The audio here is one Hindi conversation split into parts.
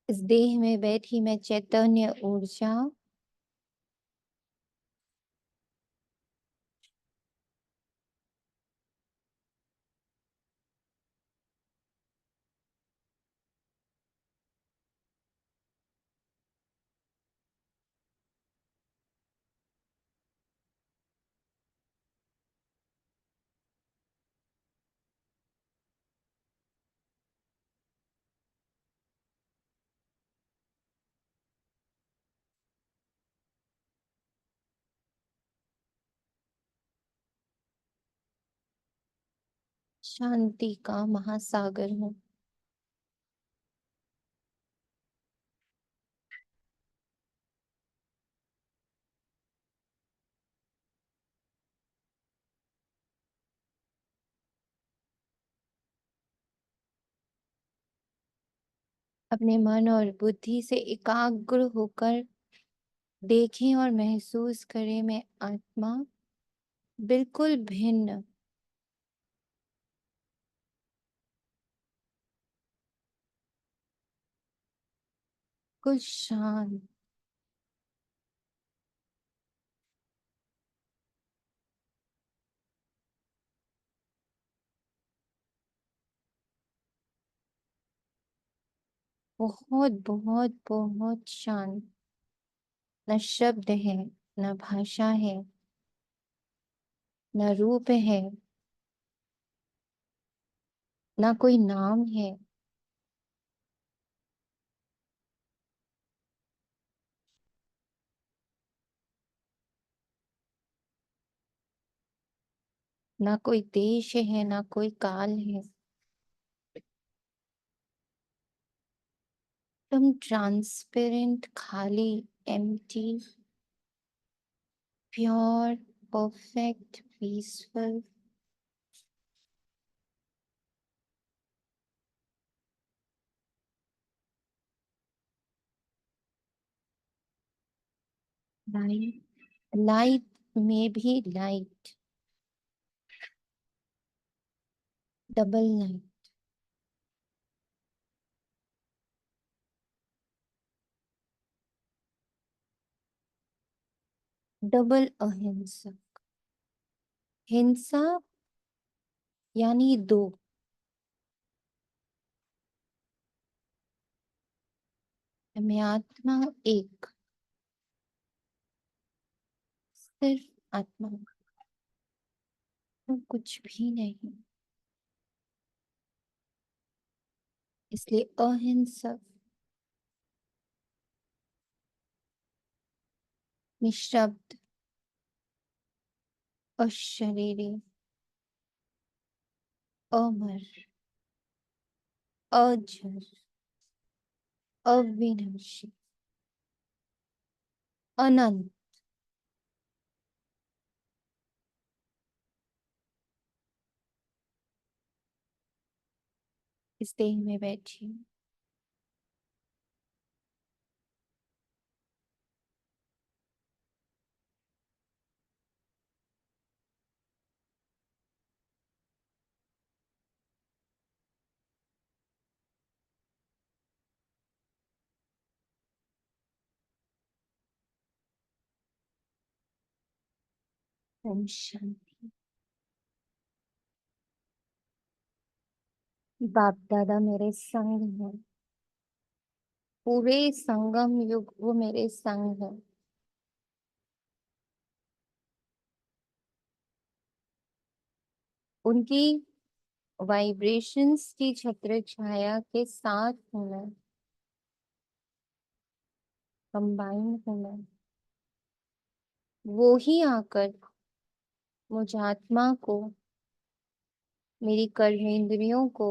इस देह में बैठी मैं चैतन्य ऊर्जा शांति का महासागर हूँ। अपने मन और बुद्धि से एकाग्र होकर देखें और महसूस करें, मैं आत्मा बिल्कुल भिन्न, कुछ शांत, बहुत बहुत बहुत शांत। न शब्द है, न भाषा है, न रूप है, न कोई नाम है। न कोई देश है, न कोई काल है। तुम ट्रांसपेरेंट, खाली, empty, pure, perfect, peaceful. Light, light में भी लाइट, डबल लाइट, डबल अहिंसा। हिंसा यानी दो, मैं आत्मा एक, सिर्फ आत्मा, और कुछ भी नहीं। इसलिए अहिंसक, निशब्द, अशरीरी, अमर, अजर, अविनाशी, अनंत, इस देह में बैठी हूँ। ओम शांति। बाप दादा मेरे संग है, पूरे संगम युग वो मेरे संग है। उनकी वाइब्रेशंस की छत्र छाया के साथ हूँ मैं, कंबाइन हूँ मैं। वो ही आकर मुझ आत्मा को, मेरी कर्मेंद्रियों को,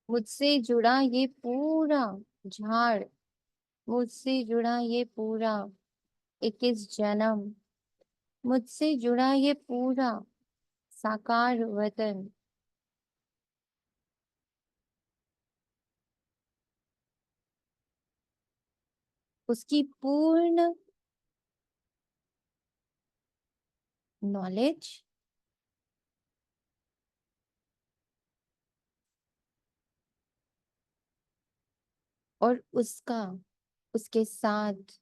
मुझसे जुड़ा ये पूरा झाड़, मुझसे जुड़ा ये पूरा 21 जन्म, मुझसे जुड़ा ये पूरा साकार वतन, उसकी पूर्ण नॉलेज, और उसके साथ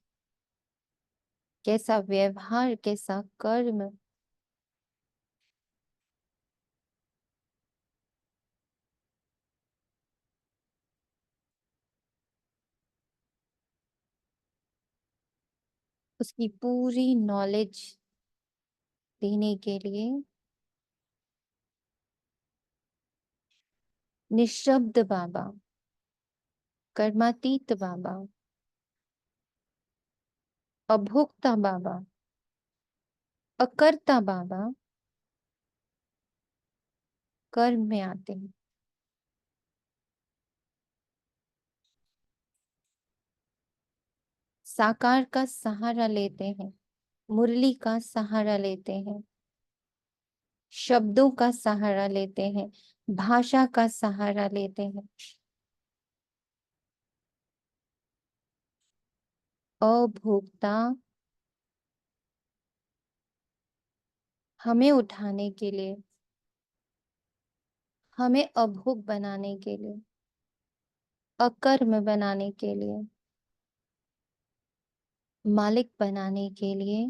कैसा व्यवहार, कैसा कर्म, उसकी पूरी नॉलेज देने के लिए निशब्द बाबा, कर्मातीत बाबा, अभोक्ता बाबा, अकर्ता बाबा कर्म में आते हैं। साकार का सहारा लेते हैं, मुरली का सहारा लेते हैं, शब्दों का सहारा लेते हैं, भाषा का सहारा लेते हैं। अभोक्ता हमें उठाने के लिए, हमें अभोग बनाने के लिए, अकर्म बनाने के लिए, मालिक बनाने के लिए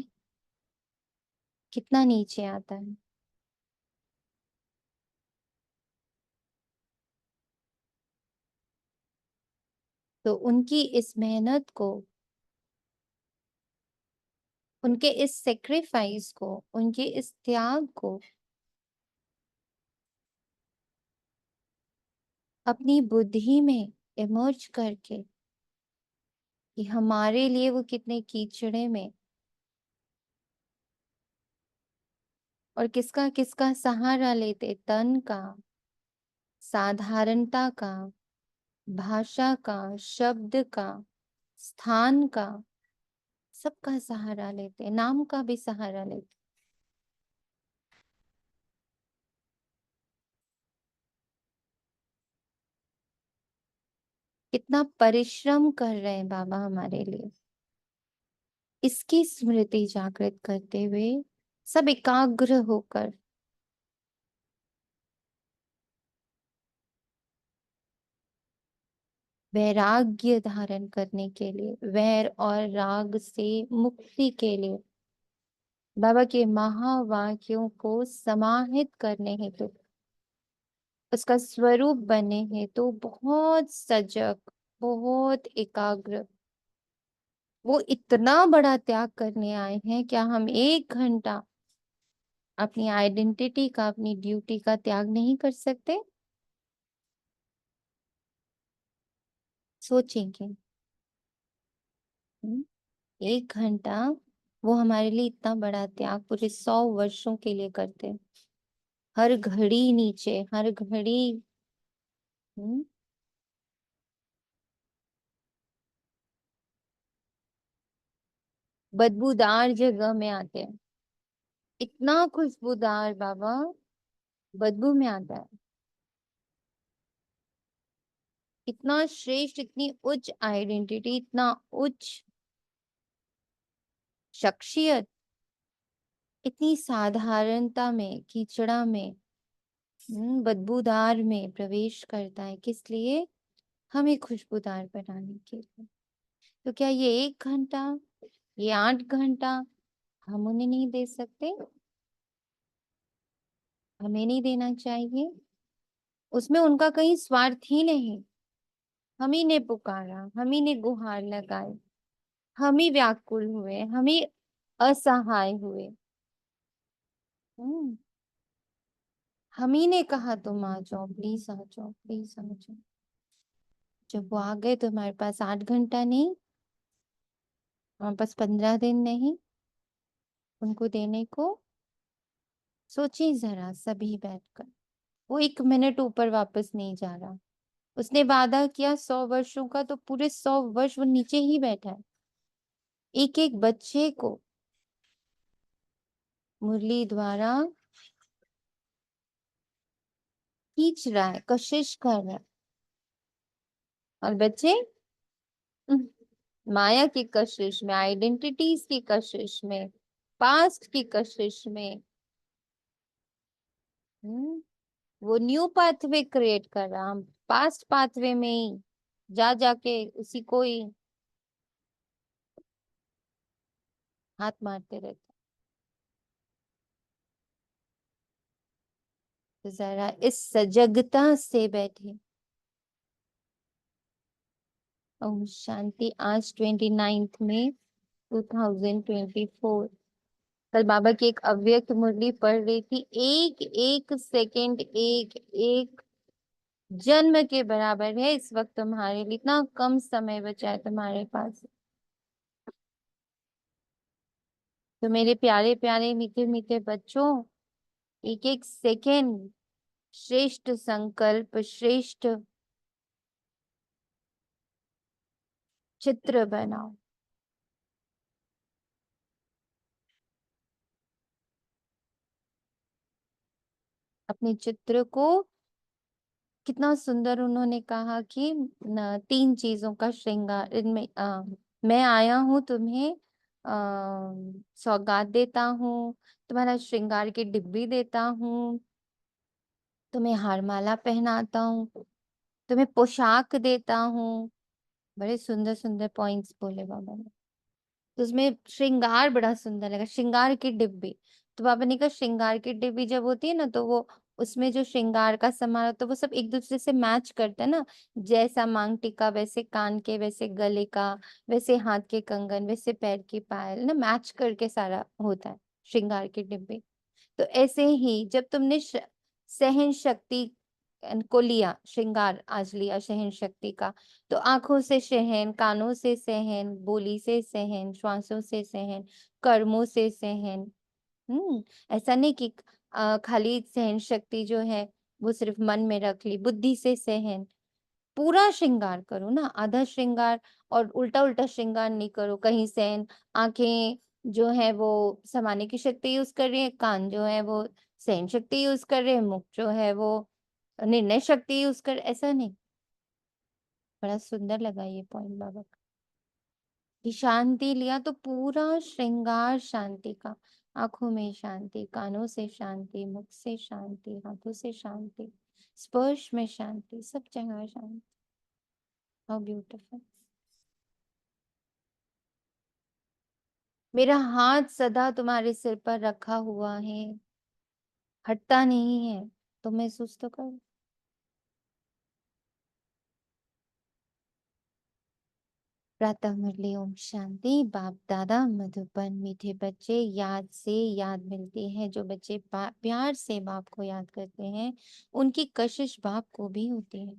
कितना नीचे आता है। तो उनकी इस मेहनत को, उनके इस सेक्रीफाइस को, उनके इस त्याग को अपनी बुद्धि में इमर्ज करके कि हमारे लिए वो कितने कीचड़े में, और किसका किसका सहारा लेते, तन का, साधारणता का, भाषा का, शब्द का, स्थान का, सबका सहारा लेते, नाम का भी सहारा लेते। कितना परिश्रम कर रहे हैं बाबा हमारे लिए। इसकी स्मृति जागृत करते हुए सब एकाग्र होकर वैराग्य धारण करने के लिए, वैर और राग से मुक्ति के लिए, बाबा के महावाक्यों को समाहित करने हेतु, उसका स्वरूप बने हेतु बहुत सजग, बहुत एकाग्र, वो इतना बड़ा त्याग करने आए हैं। क्या हम 1 घंटा अपनी आइडेंटिटी का, अपनी ड्यूटी का त्याग नहीं कर सकते? सोचेंगे। 1 घंटा वो हमारे लिए इतना बड़ा त्याग पूरे 100 वर्षों के लिए करते हैं। हर घड़ी नीचे, हर घड़ी। हम्म, बदबूदार जगह में आते हैं। इतना खुशबूदार बाबा बदबू में आता है। इतना श्रेष्ठ, इतनी उच्च आइडेंटिटी, इतना उच्च शख्सियत, इतनी साधारणता में, कीचड़ा में, बदबूदार में प्रवेश करता है। किस लिए? हमें खुशबूदार बनाने के लिए। तो क्या ये 1 घंटा, ये 8 घंटा हम उन्हें नहीं दे सकते? हमें नहीं देना चाहिए? उसमें उनका कहीं स्वार्थ ही नहीं। हम ही ने पुकारा, हम ही ने गुहार लगाई, हम ही व्याकुल हुए, हम ही असहाय हुए। हम्म, हम ही ने कहा तुम आ जाओ, प्लीज आ जाओ, प्लीज आ जाओ। जब वो आ गए तो हमारे पास 8 घंटा नहीं, हमारे पास 15 दिन नहीं उनको देने को। सोचिए जरा सभी बैठकर। वो 1 मिनट ऊपर वापस नहीं जा रहा। उसने वादा किया 100 वर्षों का, तो पूरे 100 वर्ष वो नीचे ही बैठा है। एक एक बच्चे को मुरली द्वारा खींच रहा है, कशिश कर रहा है। और बच्चे माया की कशिश में, आइडेंटिटीज की कशिश में, पास्ट की कशिश में। हम्म, वो न्यू पाथवे क्रिएट कर रहा, हम पास्ट पाथवे में ही जा जाके उसी को ही हाथ मारते रहते। तो जरा इस सजगता से बैठे। ओम शांति। आज 29 मई 2024। कल बाबा की एक अव्यक्त मुरली पढ़ रही थी। एक एक सेकंड एक एक जन्म के बराबर है इस वक्त तुम्हारे लिए। इतना कम समय बचा है तुम्हारे पास। तो मेरे प्यारे प्यारे मीठे मीठे बच्चों, एक एक सेकंड श्रेष्ठ संकल्प, श्रेष्ठ चित्र बनाओ। अपने चित्र को, कितना सुंदर उन्होंने कहा कि 3 चीजों का श्रृंगार इनमें मैं आया हूँ तुम्हें सौगात देता हूँ, तुम्हारा श्रृंगार की डिब्बी देता हूँ, तुम्हें हारमाला पहनाता हूँ, तुम्हें पोशाक देता हूँ। बड़े सुंदर सुंदर पॉइंट्स बोले बाबा ने। तो उसमें श्रृंगार बड़ा सुंदर लगा, श्रृंगार की डिब्बी। तो बाबा ने कहा श्रृंगार की डिब्बी जब होती है ना, तो वो उसमें जो श्रृंगार का सामान होता है वो सब एक दूसरे से मैच करते हैं ना। जैसा मांग टीका, वैसे कान के, वैसे गले का, वैसे हाथ के कंगन, वैसे पैर की पायल ना, मैच करके सारा होता है श्रृंगार की डिब्बी। तो ऐसे ही जब तुमने सहन शक्ति को लिया, श्रृंगार आज लिया सहन शक्ति का, तो आंखों से सहन, कानों से सहन, बोली से सहन, श्वासों से सहन, कर्मों से सहन। ऐसा नहीं कि खाली सहन शक्ति जो है वो सिर्फ मन में रख ली, बुद्धि से सहन। पूरा श्रृंगार करो ना, आधा श्रृंगार और उल्टा उल्टा श्रृंगार नहीं करो। कहीं सहन, आंखें जो है वो समाने की शक्ति यूज कर रही है, कान जो है वो सहन शक्ति यूज कर रहे हैं, मुख जो है वो निर्णय शक्ति यूज कर, ऐसा नहीं। बड़ा सुंदर लगा ये पॉइंट बाबा का कि शांति लिया तो पूरा श्रृंगार शांति का। आंखों में शांति, कानों से शांति, मुख से शांति, हाथों से शांति, स्पर्श में शांति, सब जगह शांति। How beautiful. मेरा हाथ सदा तुम्हारे सिर पर रखा हुआ है, हटता नहीं है। तो महसूस तो करो। प्रातः मुरली। ओम शांति। बाप दादा मधुबन। मीठे बच्चे, याद से याद मिलती है। जो बच्चे प्यार से बाप को याद करते हैं उनकी कशिश बाप को भी होती है।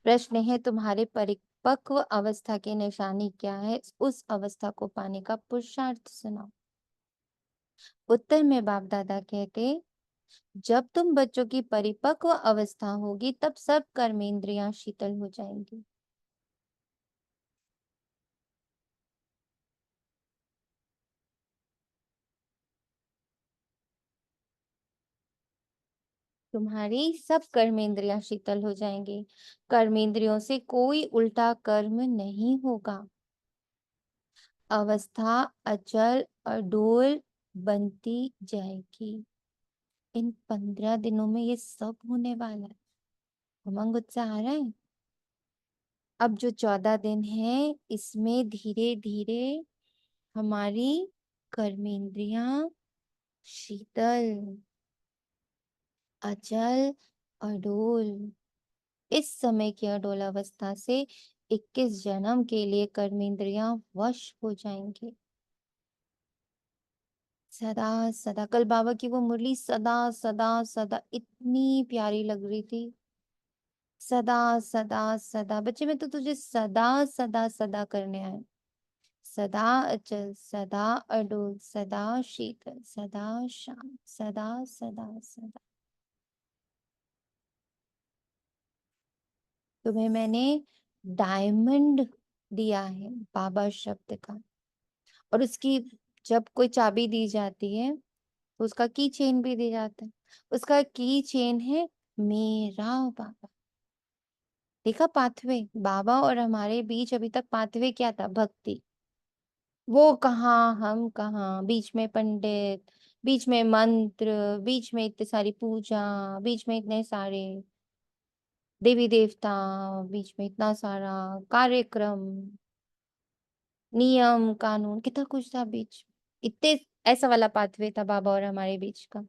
प्रश्न है, तुम्हारे परिपक्व अवस्था की निशानी क्या है? उस अवस्था को पाने का पुरुषार्थ सुनाओ। उत्तर में बाप दादा कहते, जब तुम बच्चों की परिपक्व अवस्था होगी तब सब कर्मेंद्रियां शीतल हो जाएंगी। तुम्हारी सब कर्मेंद्रियां शीतल हो जाएंगी। कर्मेंद्रियों से कोई उल्टा कर्म नहीं होगा। अवस्था अचल अडोल बनती जाएगी। इन 15 दिनों में ये सब होने वाला है। उमंग उत्साह आ रहा है। अब जो 14 दिन है इसमें धीरे धीरे हमारी कर्मेंद्रियां शीतल अचल अडोल, इस समय की अडोल अवस्था से 21 जन्म के लिए कर्मेंद्रियां वश हो जाएंगी। सदा सदा, कल बाबा की वो मुरली सदा सदा सदा इतनी प्यारी लग रही थी। सदा सदा सदा, बच्चे मैं तो तुझे सदा सदा सदा करने आए। सदा अचल, सदा अडोल, सदा शीतल, सदा शांत, सदा सदा सदा। तुम्हें मैंने डायमंड दिया है बाबा शब्द का। और उसकी जब कोई चाबी दी जाती है तो उसका की चेन भी दी जाता है। उसका की चेन है मेरा बाबा। देखा पाथवे, बाबा और हमारे बीच अभी तक पाथवे क्या था? भक्ति। वो कहाँ हम कहाँ, बीच में पंडित, बीच में मंत्र, बीच में इतनी सारी पूजा, बीच में इतने सारे देवी देवता, बीच में इतना सारा कार्यक्रम, नियम कानून, कितना कुछ था बीच। इतने ऐसा वाला पाथवे था बाबा और हमारे बीच का।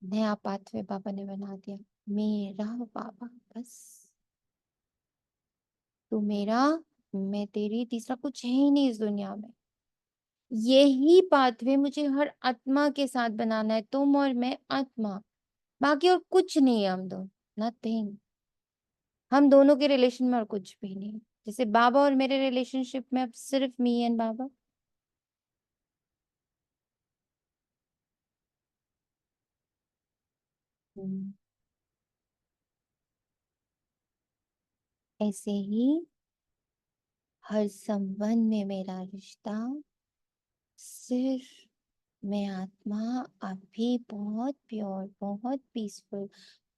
नया पाथवे बाबा ने बना दिया। मेरा बाबा, बस तू मेरा, मैं तेरी, तीसरा कुछ है ही नहीं इस दुनिया में। यही पाथवे मुझे हर आत्मा के साथ बनाना है, तुम और मैं आत्मा, बाकी और कुछ नहीं है। हम दो नथिंग, हम दोनों के रिलेशन में और कुछ भी नहीं। जैसे बाबा और मेरे रिलेशनशिप में अब सिर्फ मी एंड बाबा। हम्म, ऐसे ही हर संबंध में मेरा रिश्ता सिर्फ मैं आत्मा, आप भी बहुत प्योर, बहुत पीसफुल,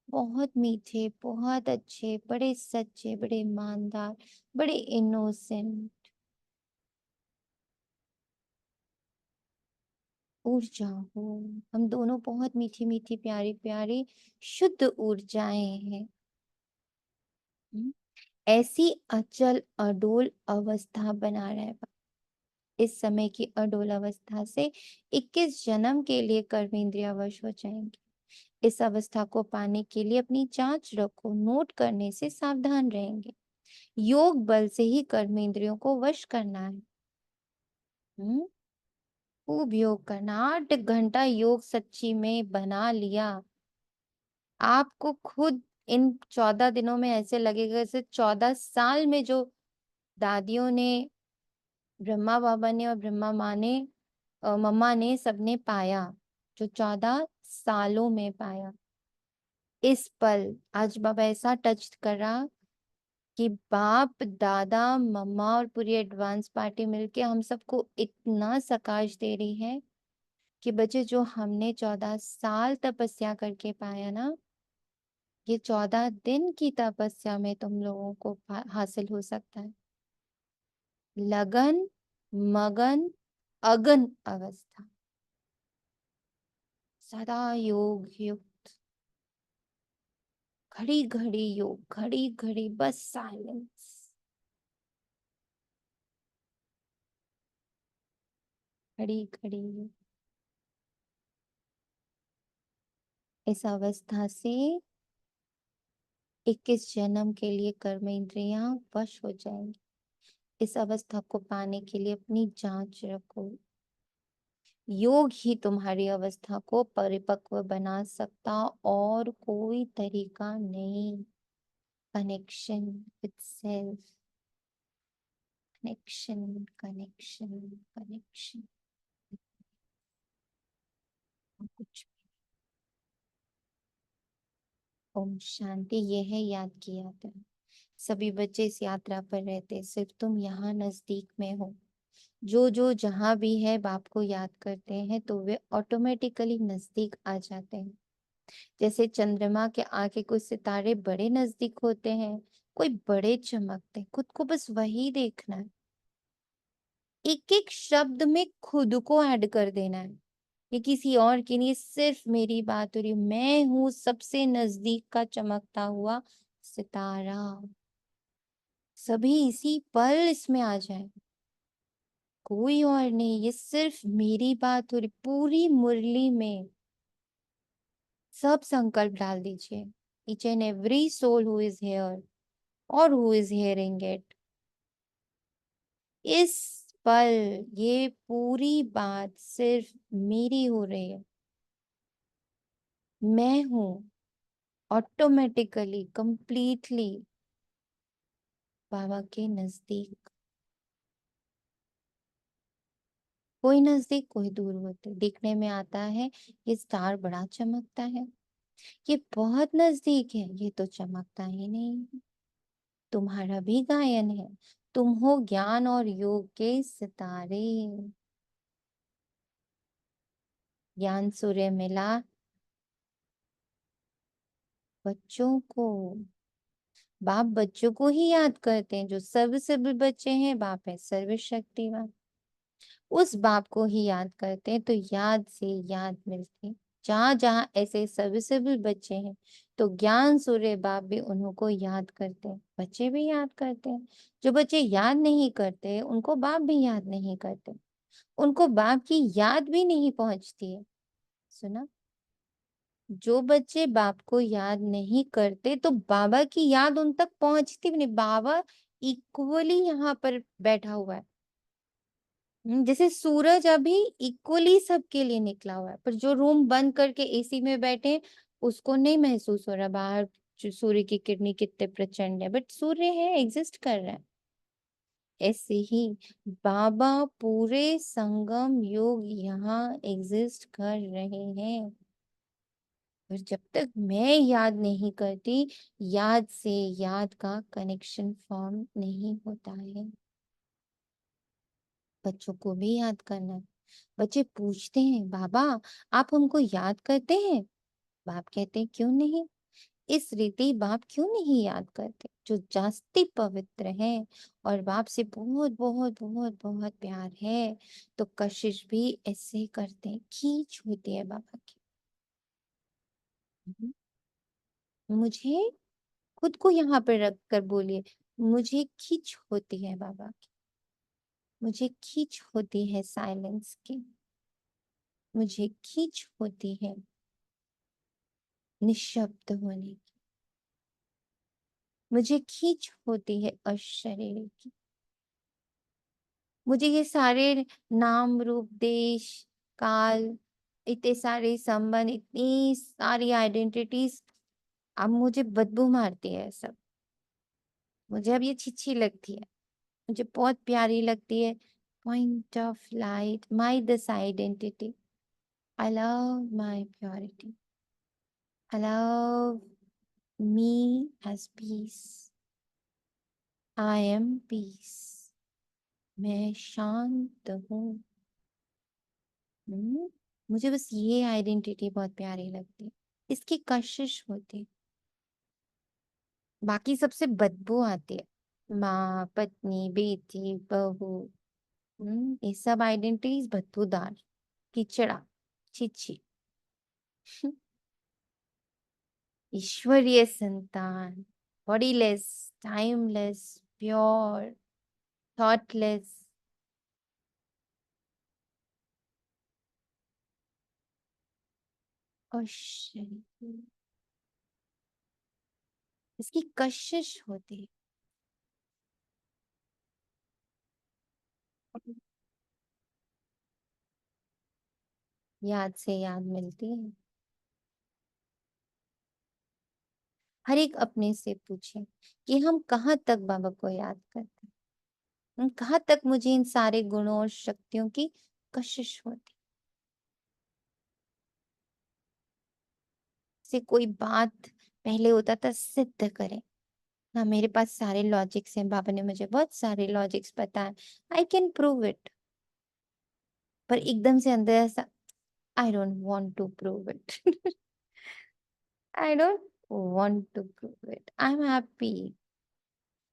बहुत मीठे, बहुत अच्छे, बड़े सच्चे, बड़े ईमानदार, बड़े इनोसेंट ऊर्जा हो। हम दोनों बहुत मीठी मीठी, प्यारी प्यारी, शुद्ध ऊर्जाएं हैं। हम्म, ऐसी अचल अडोल अवस्था बना रहा है। इस समय की अडोल अवस्था से 21 जन्म के लिए कर्मेंद्रिय वश हो जाएंगे। इस अवस्था को पाने के लिए अपनी जांच रखो, नोट करने से सावधान रहेंगे। योग बल से ही कर्मेंद्रियों को वश करना है। हम्म, खूब योग करना, 8 घंटा योग सच्ची में बना लिया। आपको खुद इन 14 दिनों में ऐसे लगेगा जैसे 14 साल में जो दादियों ने, ब्रह्मा बाबा ने और ब्रह्मा माँ ने, मम्मा ने, सबने पाया, जो 14 सालों में पाया। इस पल आज बाबा ऐसा टच कर रहा कि बाप दादा मम्मा और पूरी एडवांस पार्टी मिलके हम सबको इतना सकाश दे रही है कि बच्चे, जो हमने 14 साल तपस्या करके पाया ना, ये 14 दिन की तपस्या में तुम लोगों को हासिल हो सकता है। लगन, मगन, अगन अवस्था, सदा योग युक्त, घड़ी घड़ी योग, घड़ी घड़ी बस साइलेंस, घड़ी घड़ी योग। इस अवस्था से 21 जन्म के लिए कर्म इंद्रियां वश हो जाएंगी। इस अवस्था को पाने के लिए अपनी जांच रखो। योग ही तुम्हारी अवस्था को परिपक्व बना सकता, और कोई तरीका नहीं। Connection with self, connection, connection, connection, कुछ। ओम शांति। ये है याद की यात्रा। सभी बच्चे इस यात्रा पर रहते, सिर्फ तुम यहाँ नजदीक में हो। जो जो जहां भी है बाप को याद करते हैं तो वे ऑटोमेटिकली नजदीक आ जाते हैं। जैसे चंद्रमा के आगे कोई सितारे बड़े नजदीक होते हैं, कोई बड़े चमकते हैं, खुद को बस वही देखना है। एक एक शब्द में खुद को ऐड कर देना है। ये किसी और की नहीं, सिर्फ मेरी बात हो रही है। मैं हूं सबसे नजदीक का चमकता हुआ सितारा। सभी इसी पल इसमें आ जाए, कोई और नहीं। ये सिर्फ मेरी बात हो रही। पूरी मुरली में सब संकल्प डाल दीजिए। Each and every soul who is here और हु इज हेयरिंग इट, इस पल ये पूरी बात सिर्फ मेरी हो रही है। मैं हूं ऑटोमेटिकली, कंप्लीटली बाबा के नजदीक। कोई नजदीक कोई दूर होते दिखने में आता है। ये स्टार बड़ा चमकता है, ये बहुत नजदीक है, ये तो चमकता ही नहीं। तुम्हारा भी गायन है, तुम हो ज्ञान और योग के सितारे। ज्ञान सूर्य मिला बच्चों को। बाप बच्चों को ही याद करते हैं, जो सर्व से भी बच्चे हैं। बाप है सर्वशक्तिवान, उस बाप को ही याद करते हैं तो याद से याद मिलती है। जहां जहां ऐसे सर्विसेबल बच्चे हैं तो ज्ञान सूर्य बाप भी उन्हों को याद करते हैं, बच्चे भी याद करते हैं। जो बच्चे याद नहीं करते उनको बाप भी याद नहीं करते, उनको बाप की याद भी नहीं पहुंचती है। सुना? जो बच्चे बाप को याद नहीं करते तो बाबा की याद उन तक पहुंचती भी नहीं। बाबा इक्वली यहाँ पर बैठा हुआ है। जैसे सूरज अभी इक्वली सबके लिए निकला हुआ है, पर जो रूम बंद करके एसी में बैठे हैं, उसको नहीं महसूस हो रहा बाहर जो सूर्य की किरणें कितने प्रचंड है, बट सूर्य है, एग्जिस्ट कर रहा है। ऐसे ही बाबा पूरे संगम युग यहाँ एग्जिस्ट कर रहे हैं। पर जब तक मैं याद नहीं करती, याद से याद का कनेक्शन फॉर्म नहीं होता है। बच्चों को भी याद करना है। बच्चे पूछते हैं, बाबा आप हमको याद करते हैं? बाप कहते हैं, क्यों नहीं। इस रीति बाप क्यों नहीं याद करते? जो जास्ती पवित्र है और बाप से बहुत बहुत बहुत बहुत प्यार है, तो कशिश भी ऐसे करते हैं, खींच होती है बाबा की। मुझे खुद को यहाँ पर रख कर बोलिए, मुझे खींच होती है बाबा की, मुझे खींच होती है साइलेंस की, मुझे खींच होती है निशब्द होने की, मुझे खींच होती है अशरीर की। मुझे ये सारे नाम रूप देश काल, इतने सारे संबंध, इतनी सारी आइडेंटिटीज अब मुझे बदबू मारती है सब। मुझे अब ये छिछी लगती है, मुझे बहुत प्यारी लगती है। Point of light my this identity, I love my purity, I love me as peace, I am peace, मैं शांत हूँ। मुझे बस ये आइडेंटिटी बहुत प्यारी लगती है, इसकी कशिश होती, बाकी सबसे बदबू आती है। माँ, पत्नी, बेटी, बहू, ये सब आइडेंटिटीज बदबूदार, किचड़ा, छिछी। ईश्वरीय संतान, बॉडीलेस, टाइमलेस, प्योर, थॉटलेस। और इसकी कशिश होती है, याद से याद मिलती है। हर एक अपने से पूछे कि हम कहाँ तक बाबा को याद करते हैं, कहाँ तक मुझे इन सारे गुणों और शक्तियों की कशिश होती। से कोई बात पहले होता था सिद्ध करे ना, मेरे पास सारे लॉजिक्स हैं, बाबा ने मुझे बहुत सारे लॉजिक्स बताए, आई कैन प्रूव इट। पर एकदम से अंदर ऐसा, I don't want to prove it. I don't want to prove it, I am happy.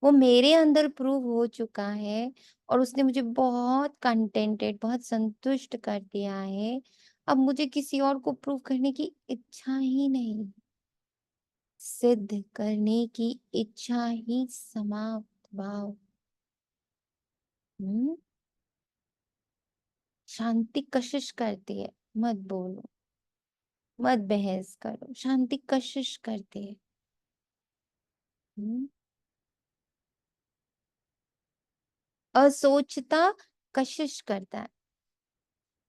वो मेरे अंदर प्रूव हो चुका है और उसने मुझे बहुत कंटेंटेड, बहुत संतुष्ट कर दिया है। अब मुझे किसी और को प्रूव करने की इच्छा ही नहीं, सिद्ध करने की इच्छा ही समाप्त। भाव। हम्म शांति कशिश करती है, मत बोलो, मत बहस करो, शांति कशिश करती है। हम्म असोचता कशिश करता है।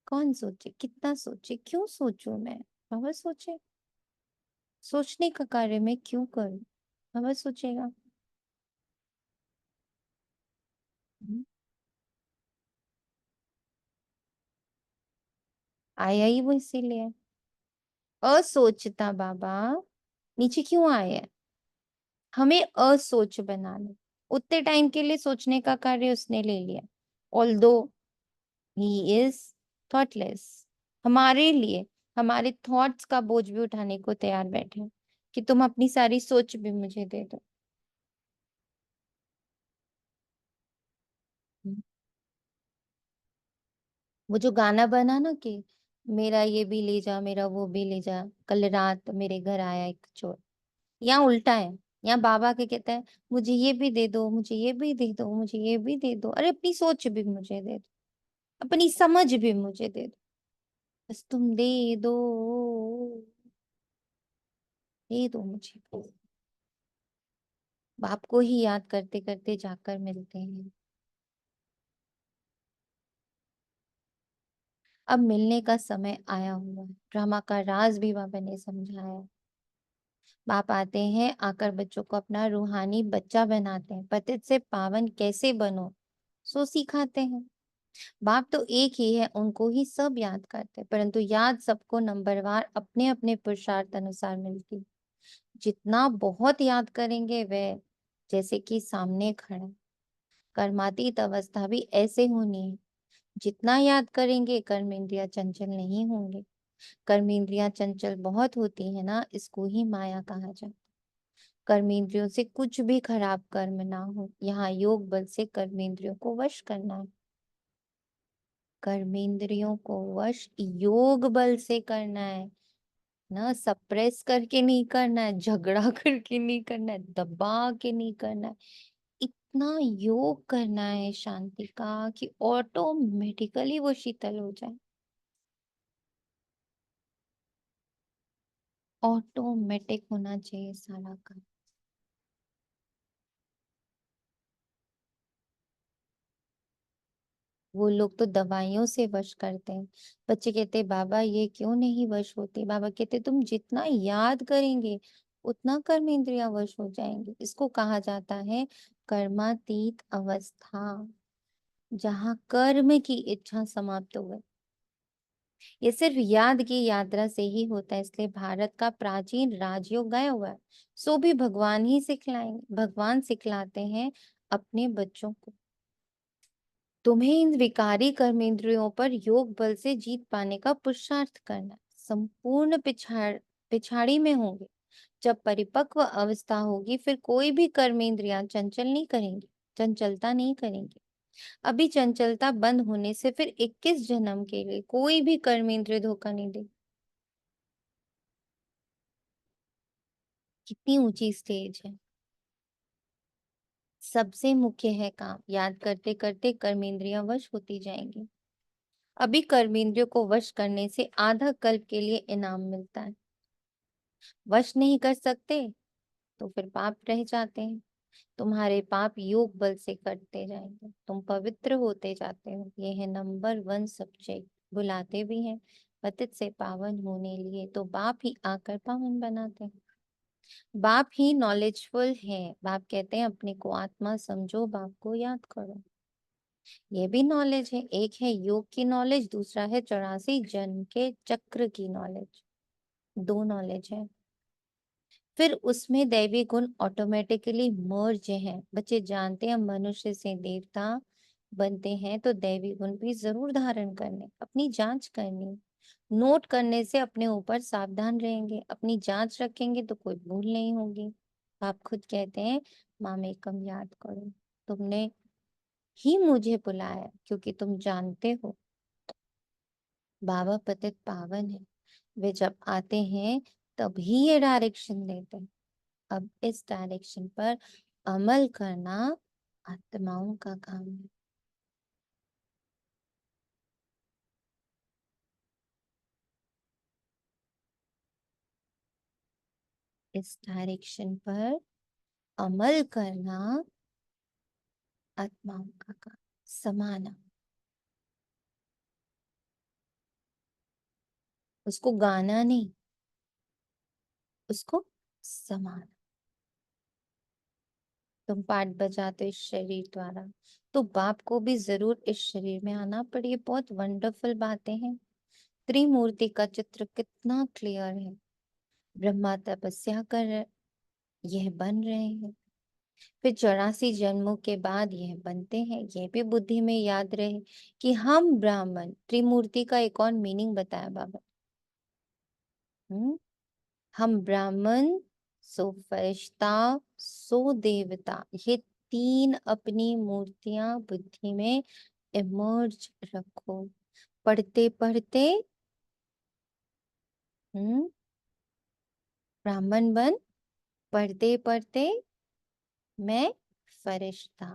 कौन सोचे, कितना सोचे, क्यों सोचूं मैं? बाबा सोचे, सोचने का कार्य मैं क्यों करूं? बाबा सोचेगा। आया ही वो इसीलिए। असोचता बाबा नीचे क्यों आए हैं? हमें असोच बनाने, उतने टाइम के लिए सोचने का कार्य उसने ले लिया। ऑल्दो ही इज थॉटलेस, हमारे लिए हमारे थॉट्स का बोझ भी उठाने को तैयार बैठे हैं कि तुम अपनी सारी सोच भी मुझे दे दो। वो जो गाना बना ना कि मेरा ये भी ले जा, मेरा वो भी ले जा, कल रात मेरे घर आया एक चोर। यहाँ उल्टा है। यहाँ बाबा के कहता है मुझे ये भी दे दो, मुझे ये भी दे दो, मुझे ये भी दे दो, अरे अपनी सोच भी मुझे दे दो, अपनी समझ भी मुझे दे दो, बस तुम दे दो मुझे। बाप को ही याद करते करते जाकर मिलते हैं। अब मिलने का समय आया हुआ है। ब्रह्मा का राज भी बाबा ने समझाया। बाप आते हैं, आकर बच्चों को अपना रूहानी बच्चा बनाते हैं। पतित से पावन कैसे बनो सो सिखाते हैं। बाप तो एक ही है, उनको ही सब याद करते हैं, परंतु याद सबको नंबरवार अपने अपने पुरुषार्थ अनुसार मिलती। जितना बहुत याद करेंगे वह जैसे कि सामने खड़ा है। कर्मातीत अवस्था भी ऐसे होनी है। जितना याद करेंगे कर्म इंद्रिया चंचल नहीं होंगे। कर्म इंद्रिया चंचल बहुत होती है ना, इसको ही माया कहा जाता है। कर्म इंद्रियों से कुछ भी खराब कर्म ना हो, यहाँ योग बल से कर्म इंद्रियों को वश करना है। कर्मेंद्रियों को वश योग बल से करना है ना, सप्रेस करके नहीं करना है, झगड़ा करके नहीं करना है, दबा के नहीं करना है। इतना योग करना है शांति का कि ऑटोमेटिकली वो शीतल हो जाए। ऑटोमेटिक होना चाहिए सारा काम। वो लोग तो दवाइयों से वश करते हैं। बच्चे कहते हैं बाबा ये क्यों नहीं वश होती? बाबा कहते तुम जितना याद करेंगे उतना कर्म इंद्रियां वश हो जाएंगे। इसको कहा जाता है कर्मातीत अवस्था, जहाँ कर्म की इच्छा समाप्त हो गई। ये सिर्फ याद की यात्रा से ही होता है, इसलिए भारत का प्राचीन राजयोग गया हुआ है। सो भी भगवान ही सिखलाएंगे, भगवान सिखलाते हैं अपने बच्चों को। तुम्हें इन विकारी कर्मेंद्रियों पर योग बल से जीत पाने का पुरुषार्थ करना है। संपूर्ण पिछाड़ी में होंगे। जब परिपक्व अवस्था होगी फिर कोई भी कर्मेंद्रियां चंचल नहीं करेंगी, चंचलता नहीं करेंगी। अभी चंचलता बंद होने से फिर 21 जन्म के लिए कोई भी कर्मेंद्रिय धोखा नहीं देगी। कितनी ऊंची स्टेज है। सबसे मुख्य है काम, याद करते करते कर्मेंद्रियां वश होती जाएंगी। अभी कर्मेंद्रियों को वश करने से आधा कल्प के लिए इनाम मिलता है। वश नहीं कर सकते तो फिर पाप रह जाते हैं। तुम्हारे पाप योग बल से कटते जाएंगे, तुम पवित्र होते जाते हो। ये है नंबर 1 सब्जेक्ट। बुलाते भी हैं पतित से पावन होने लिए, तो बाप ही आकर पावन बनाते हैं। बाप ही नॉलेजफुल है। बाप कहते हैं अपने को आत्मा समझो, बाप को याद करो। ये भी नॉलेज है। एक है योग की नॉलेज, दूसरा है 84 जन्म के चक्र की नॉलेज। दो नॉलेज है। फिर उसमें दैवी गुण ऑटोमेटिकली मर्ज है। बच्चे जानते हैं हम मनुष्य से देवता बनते हैं तो दैवी गुण भी जरूर धारण करने, अपनी जांच करनी। नोट करने से अपने ऊपर सावधान रहेंगे, अपनी जांच रखेंगे तो कोई भूल नहीं होगी। आप खुद कहते हैं मामेकम याद करो। तुमने ही मुझे बुलाया क्योंकि तुम जानते हो बाबा पतित पावन है। वे जब आते हैं तभी ये डायरेक्शन देते हैं। अब इस डायरेक्शन पर अमल करना आत्माओं का काम है। इस डायरेक्शन पर अमल करना आत्माओं का काम। समाना, उसको गाना नहीं, उसको समाना। तुम पाठ बजाते हो इस शरीर द्वारा, तो बाप को भी जरूर इस शरीर में आना पड़े। ये बहुत वंडरफुल बातें हैं। त्रिमूर्ति का चित्र कितना क्लियर है। ब्रह्मा तपस्या कर यह बन रहे हैं, फिर 84 जन्मों के बाद यह बनते हैं। यह भी बुद्धि में याद रहे कि हम ब्राह्मण। त्रिमूर्ति का एक और मीनिंग बताया बाबा। हम्म हम ब्राह्मण, सो फरिश्ता, सो देवता, ये तीन अपनी मूर्तियां बुद्धि में इमर्ज रखो। पढ़ते पढ़ते ब्राह्मण बन पढ़ते पढ़ते मैं फरिश्ता।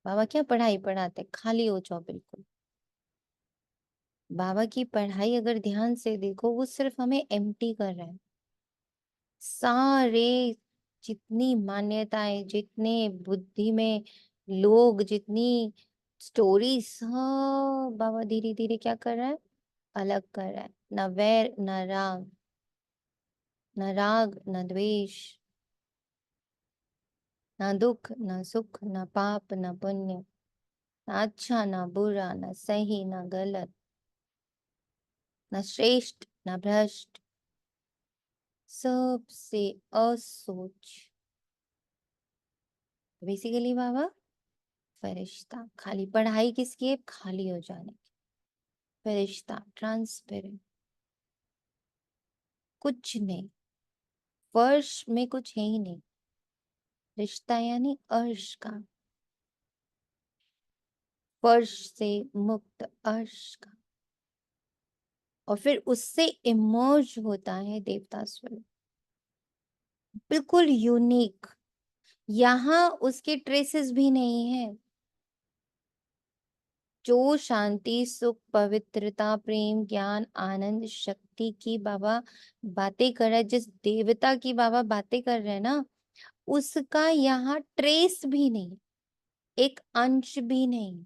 बाबा क्या पढ़ाई पढ़ाते, खाली हो जाओ बिल्कुल। बाबा की पढ़ाई अगर ध्यान से देखो, वो सिर्फ हमें एम्प्टी कर रहा है। सारे जितनी मान्यताएं, जितने बुद्धि में लोग, जितनी स्टोरी, सब बाबा धीरे धीरे क्या कर रहा है, अलग कर रहा है। न वैर न राग, न राग न द्वेष, न दुख न सुख, न पाप न पुण्य, न अच्छा न बुरा, न सही न गलत, न श्रेष्ठ न भ्रष्ट, सबसे असोच। बेसिकली बाबा फरिश्ता, खाली पढ़ाई किसकी है, खाली हो जाने की। फरिश्ता ट्रांसपेरेंट, कुछ नहीं, फर्श में कुछ है ही नहीं। रिश्ता यानी अर्श का, फर्श से मुक्त अर्श का, और फिर उससे इमर्ज होता है देवता स्वरूप, बिल्कुल यूनिक। यहाँ उसके ट्रेसेस भी नहीं है। जो शांति सुख पवित्रता प्रेम ज्ञान आनंद शक्ति की बाबा बातें कर रहे हैं, जिस देवता की बाबा बातें कर रहे हैं ना, उसका यहाँ ट्रेस भी नहीं, एक अंश भी नहीं।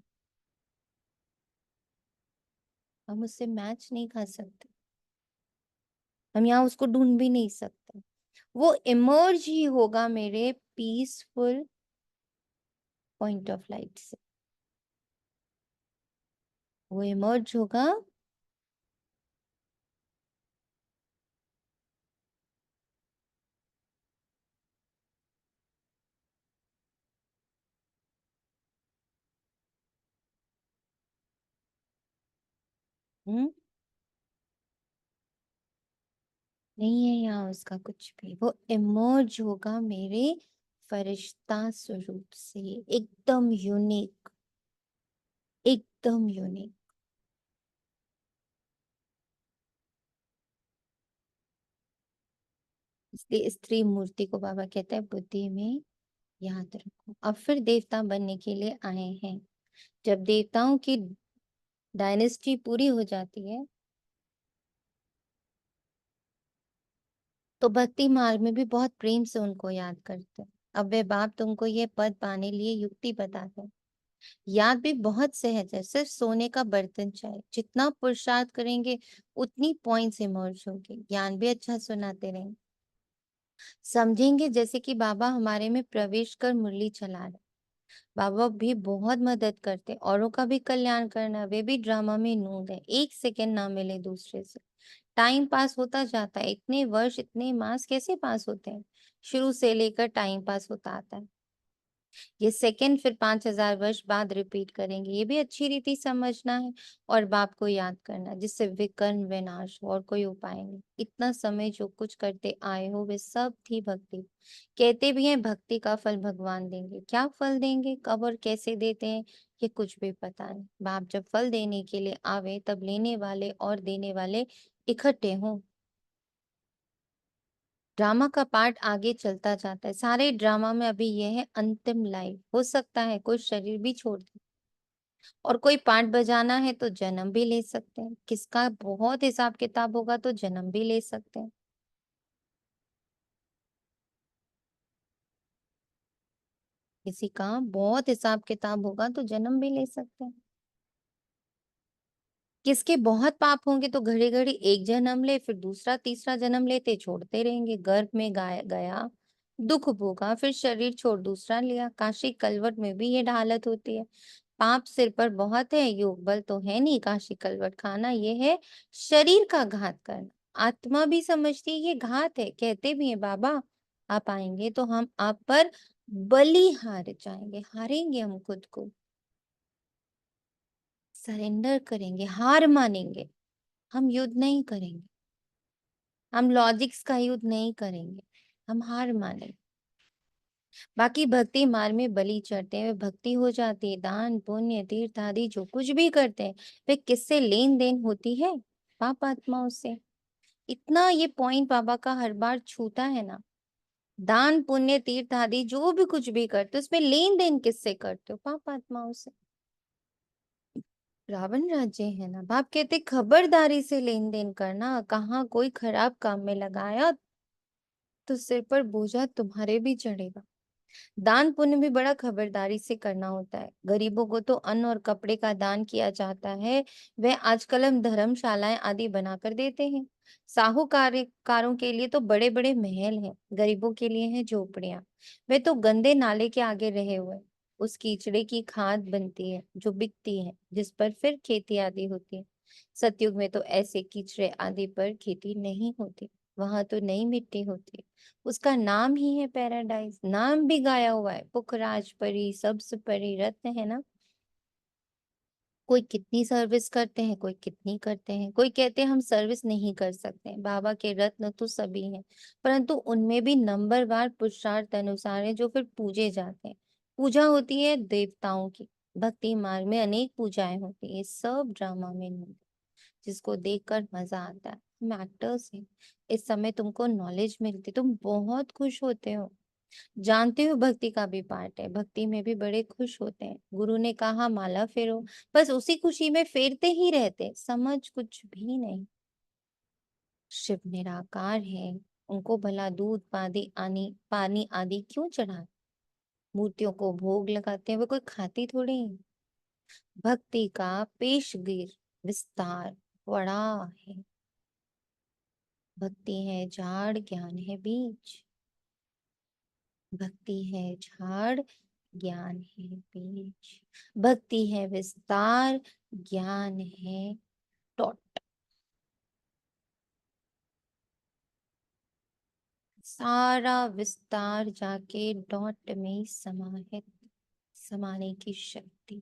हम उससे मैच नहीं खा सकते, हम यहाँ उसको ढूंढ भी नहीं सकते। वो इमर्ज ही होगा मेरे पीसफुल पॉइंट ऑफ लाइट से, वो इमर्ज होगा। हम्म, नहीं है यहाँ उसका कुछ भी, वो इमर्ज होगा मेरे फरिश्ता स्वरूप से, एकदम यूनिक, एकदम यूनिक। इसलिए स्त्री मूर्ति को बाबा कहते हैं बुद्धि में याद रखो। अब फिर देवता बनने के लिए आए हैं। जब देवताओं की डायनेस्टी पूरी हो जाती है, तो भक्ति मार्ग में भी बहुत प्रेम से उनको याद करते हैं। अब वे बाप तुमको ये पद पाने लिए युक्ति बताते हैं। याद भी बहुत सहज है, सिर्फ सोने का बर्तन चाहिए। जितना पुरुषार्थ करेंगे उतनी पॉइंट्स इमर्ज होंगे। ज्ञान भी अच्छा सुनाते रहेंगे, समझेंगे जैसे कि बाबा हमारे में प्रवेश कर मुरली चला रहे। बाबा भी बहुत मदद करते, औरों का भी कल्याण करना। वे भी ड्रामा में नूंद है, एक सेकंड ना मिले दूसरे से। टाइम पास होता जाता है, इतने वर्ष इतने मास कैसे पास होते हैं, शुरू से लेकर टाइम पास होता आता है। ये सेकंड फिर 5,000 वर्ष बाद रिपीट करेंगे, ये भी अच्छी रीति समझना है। और बाप को याद करना, जिससे विकर्म विनाश हो, और कोई उपाय नहीं। इतना समय जो कुछ करते आए हो वे सब थी भक्ति। कहते भी हैं भक्ति का फल भगवान देंगे, क्या फल देंगे, कब और कैसे देते हैं, ये कुछ भी पता नहीं। बाप जब फल देने के लिए आवे, तब लेने वाले और देने वाले इकट्ठे हों। ड्रामा का पार्ट आगे चलता जाता है, सारे ड्रामा में अभी यह है अंतिम लाइफ। हो सकता है कोई शरीर भी छोड़ दे, और कोई पार्ट बजाना है तो जन्म भी ले सकते हैं। किसका बहुत हिसाब किताब होगा तो जन्म भी ले सकते हैं। किसी का बहुत हिसाब किताब होगा तो जन्म भी ले सकते हैं। किसके बहुत पाप होंगे तो घड़ी घड़ी एक जन्म ले, फिर दूसरा तीसरा जन्म लेते छोड़ते रहेंगे। गर्भ में गाया गया, दुख भोगा, फिर शरीर छोड़ दूसरा लिया। काशी कलवट में भी ये हालत होती है। पाप सिर पर बहुत है, योग बल तो है नहीं। काशी कलवट खाना ये है शरीर का घात करना। आत्मा भी समझती है ये घात है, कहते भी है बाबा आप आएंगे तो हम आप पर बलि हार जाएंगे, हारेंगे हम खुद को, सरेंडर करेंगे, हार मानेंगे। हम युद्ध नहीं करेंगे, हम लॉजिक्स का युद्ध नहीं करेंगे, हम हार मानेंगे। बाकी भक्ति मार्ग में बलि चढ़ते हैं, वे भक्ति हो जाती है। दान पुण्य तीर्थ आदि जो कुछ भी करते हैं, वे किससे लेन देन होती है? पाप आत्माओं से। इतना ये पॉइंट बाबा का हर बार छूता है ना। दान पुण्य तीर्थ आदि जो भी कुछ भी करते हो, उसमें लेन देन किससे करते हो? पाप आत्माओं से। रावण राज्य है ना। बाप कहते खबरदारी से लेन देन करना, कहाँ कोई खराब काम में लगाया तो सिर पर बोझा तुम्हारे भी चढ़ेगा। दान पुण्य भी बड़ा खबरदारी से करना होता है। गरीबों को तो अन्न और कपड़े का दान किया जाता है। वह आजकल हम धर्मशालाएं आदि बनाकर देते हैं। साहूकारों के लिए तो बड़े बड़े महल हैं, गरीबों के लिए हैं झोपड़ियां। वे तो गंदे नाले के आगे रहे हुए। उस कीचड़े की खाद बनती है जो बिकती है, जिस पर फिर खेती आदि होती है। सतयुग में तो ऐसे कीचड़े आदि पर खेती नहीं होती। वहां तो नई मिट्टी होती है। उसका नाम ही है पैराडाइज। नाम भी गाया हुआ है, पुखराज परी, सब्ज परी, रत्न, है ना। कोई कितनी सर्विस करते हैं, कोई कितनी करते हैं। कोई कहते हैं हम सर्विस नहीं कर सकते। बाबा के रत्न तो सभी हैं, परंतु उनमें भी नंबरवार पुरुषार्थ अनुसार है जो फिर पूजे जाते हैं। पूजा होती है देवताओं की। भक्ति मार्ग में अनेक पूजाएं होती है, ये सब ड्रामा में नहीं, जिसको देखकर मजा आता है। हम एक्टर्स हैं। इस समय तुमको नॉलेज मिलती, तुम बहुत खुश होते हो। जानते हो भक्ति का भी पार्ट है, भक्ति में भी बड़े खुश होते हैं। गुरु ने कहा माला फेरो, बस उसी खुशी में फेरते ही रहते, समझ कुछ भी नहीं। शिव निराकार है, उनको भला दूध पानी आदि क्यों चढ़ाए? मूर्तियों को भोग लगाते हैं, वो कोई खाती थोड़ी है। भक्ति का पेशगीर विस्तार बड़ा है। भक्ति है झाड़, ज्ञान है बीज। भक्ति है झाड़, ज्ञान है बीज। भक्ति है विस्तार, ज्ञान है डॉट। सारा विस्तार जाके डॉट में समाहित, समाने की शक्ति।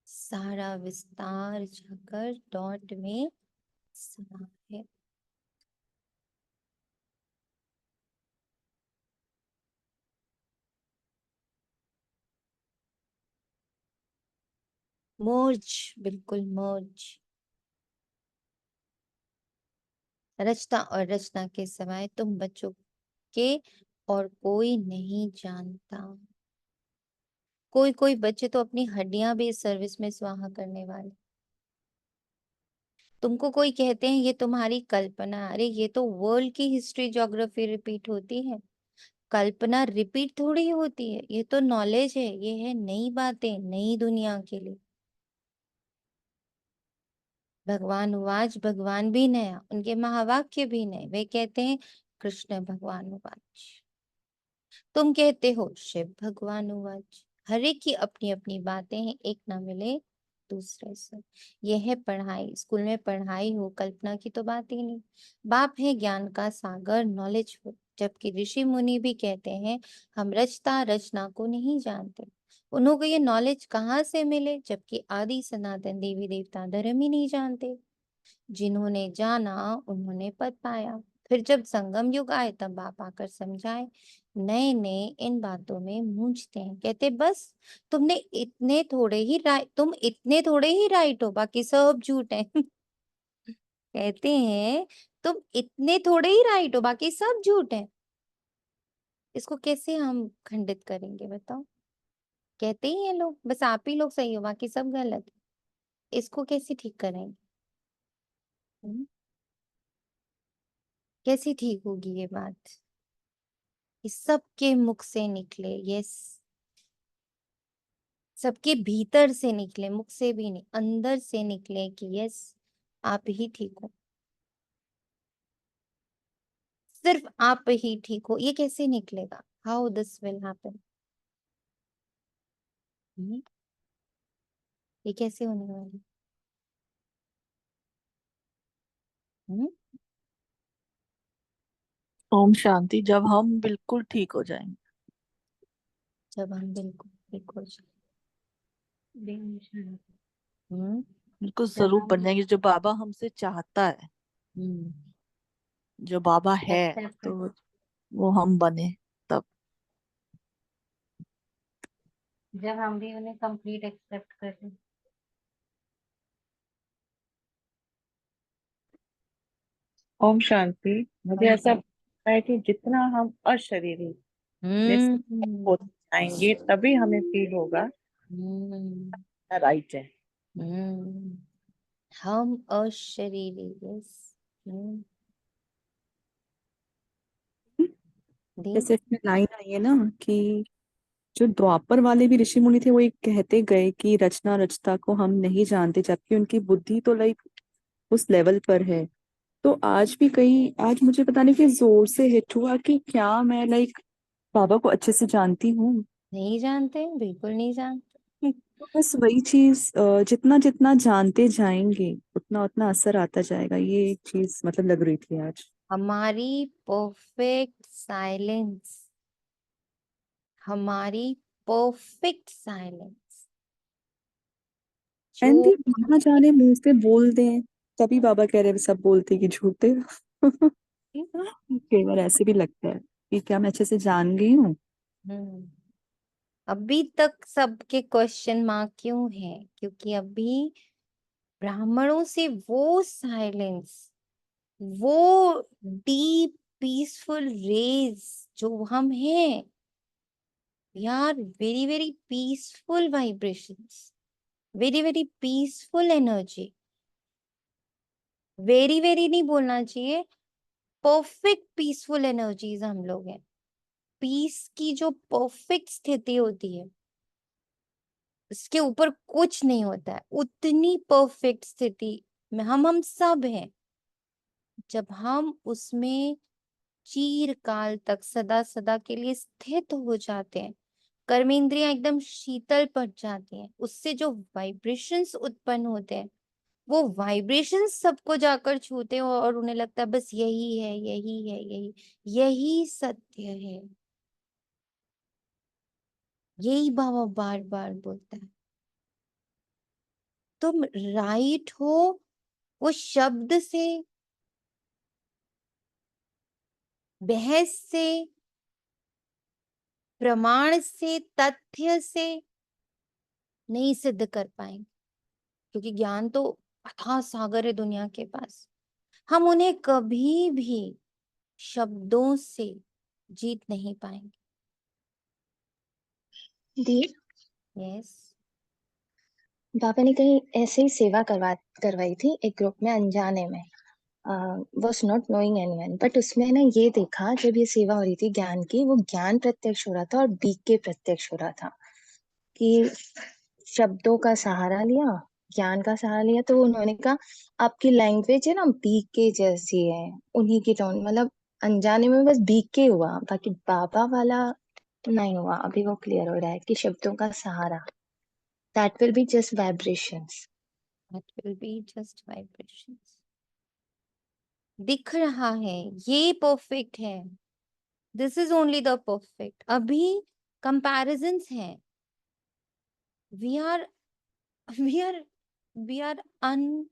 सारा विस्तार जाकर डॉट में समाहित। मोर्ज, बिल्कुल मोर्ज। रचना और रचना के सिवाय तुम बच्चों के और कोई नहीं जानता। कोई कोई बच्चे तो अपनी हड्डियां भी इस सर्विस में स्वाहा करने वाले। तुमको कोई कहते हैं ये तुम्हारी कल्पना, अरे ये तो वर्ल्ड की हिस्ट्री ज्योग्राफी रिपीट होती है। कल्पना रिपीट थोड़ी होती है, ये तो नॉलेज है, ये है नई बातें नई दुनिया के लिए। भगवान उवाच, भगवान भी नया, उनके महावाक्य भी नए। वे कहते हैं कृष्ण भगवान उवाच, तुम कहते हो शिव भगवान उवाच। हर एक की अपनी अपनी बातें हैं, एक ना मिले दूसरे से। यह है पढ़ाई, स्कूल में पढ़ाई हो, कल्पना की तो बात ही नहीं। बाप है ज्ञान का सागर, नॉलेज हो। जबकि ऋषि मुनि भी कहते हैं हम रचता रचना को नहीं जानते। उन्होंने ये नॉलेज कहाँ से मिले, जबकि आदि सनातन देवी देवता धर्म ही नहीं जानते। जिन्होंने जाना उन्होंने पद पाया। फिर जब संगम युग आए तब बाप आकर समझाए। नए नए इन बातों में मूंझते हैं, कहते बस तुम इतने थोड़े ही राइट हो, बाकी सब झूठ है। कहते हैं तुम इतने थोड़े ही राइट हो, बाकी सब झूठ है। इसको कैसे हम खंडित करेंगे बताओ? कहते ही हैं लोग बस आप ही लोग सही हो, बाकी सब गलत है। इसको कैसे ठीक करेंगे? हम्म? कैसी ठीक होगी ये बात? ये सबके मुख से निकले, ये सबके भीतर से निकले, मुख से भी नहीं, अंदर से निकले कि यस आप ही ठीक हो, सिर्फ आप ही ठीक हो। ये कैसे निकलेगा? How this will happen? ये कैसे होने वाला? हम्म? ओम शांति। जब हम बिल्कुल ठीक हो जाएंगे। जब हम बिल्कुल ठीक हो जाए। हम्म? बिल्कुल जब स्वरूप हम बन जाएंगे जो बाबा हमसे चाहता है। हम्म जो बाबा है, एक्सेप्ट। तो वो हम बने तब। जब हम भी उन्हें कंप्लीट एक्सेप्ट करें। ओम शांति। मुझे हम ऐसा लगता है कि जितना हम अशरीरी हम्म। होते जाएंगे तभी हमें फील होगा हम्म। राइट है। हम्म। हम अशरीरी, यस। हम्म। दी। जैसे इसमें लाइन आई है ना कि जो द्वापर वाले भी ऋषि मुनि थे वो एक कहते गए कि रचना रचता को हम नहीं जानते, जबकि उनकी बुद्धि तो लाइक उस लेवल पर है। तो आज भी कहीं, आज मुझे पता नहीं कि जोर से हिट हुआ कि क्या मैं लाइक बाबा को अच्छे से जानती हूँ। नहीं जानते, बिल्कुल नहीं जानते। तो बस वही चीज, जितना जितना जानते जाएंगे उतना उतना असर आता जाएगा, ये चीज मतलब लग रही थी आज। हमारी परफेक्ट साइलेंस, हमारी परफेक्ट साइलेंस एंड जो ना जाने मुंह से बोल दें, तभी बाबा कह रहे हैं सब बोलते कि झूठे। कई बार ऐसे भी लगता है कि क्या मैं अच्छे से जान गई हूँ। हम्म, अभी तक सबके क्वेश्चन मार्क क्यों है? क्योंकि अभी ब्राह्मणों से वो साइलेंस, वो डीप पीसफुल रेज जो हम हैं, we are very very peaceful vibrations, very very peaceful energy. Very very नहीं बोलना चाहिए, परफेक्ट पीसफुल एनर्जीज हम लोग हैं। पीस की जो परफेक्ट स्थिति होती है, उसके ऊपर कुछ नहीं होता है, उतनी परफेक्ट स्थिति में हम सब हैं। जब हम उसमें चीरकाल तक सदा सदा के लिए स्थित हो जाते हैं, कर्मेंद्रियां एकदम शीतल पड़ जाती हैं, उससे जो वाइब्रेशंस उत्पन्न होते हैं, वो वाइब्रेशंस सबको जाकर छूते हैं और उन्हें लगता है बस यही है, यही है, यही यही सत्य है। यही बाबा बार बार बोलता है। तुम राइट हो, वो शब्द से, बहस से, प्रमाण से, तथ्य से नहीं सिद्ध कर पाएंगे, क्योंकि ज्ञान तो अथाह सागर है दुनिया के पास। हम उन्हें कभी भी शब्दों से जीत नहीं पाएंगे। दी, यस। बाबा ने कहीं ऐसे ही सेवा करवाई थी एक ग्रुप में अनजाने में, was not knowing anyone, but उसमें ना ये देखा जब ये सेवा हो रही थी ज्ञान की, वो ज्ञान प्रत्यक्ष हो रहा था और बीके प्रत्यक्ष हो रहा था कि शब्दों का सहारा लिया, ज्ञान का सहारा लिया, तो उन्होंने कहा आपकी लैंग्वेज है ना बीके जैसी है, उन्हीं की टोन, मतलब अनजाने में बस बीके हुआ, बाकी बाबा वाला नहीं हुआ। अभी वो क्लियर हो रहा है कि शब्दों का सहारा, that will be just vibrations. That will be just vibrations. दिख रहा है, ये परफेक्ट है, this is only the perfect. अभी कंपैरिजंस हैं। We are we are we are uncomparable,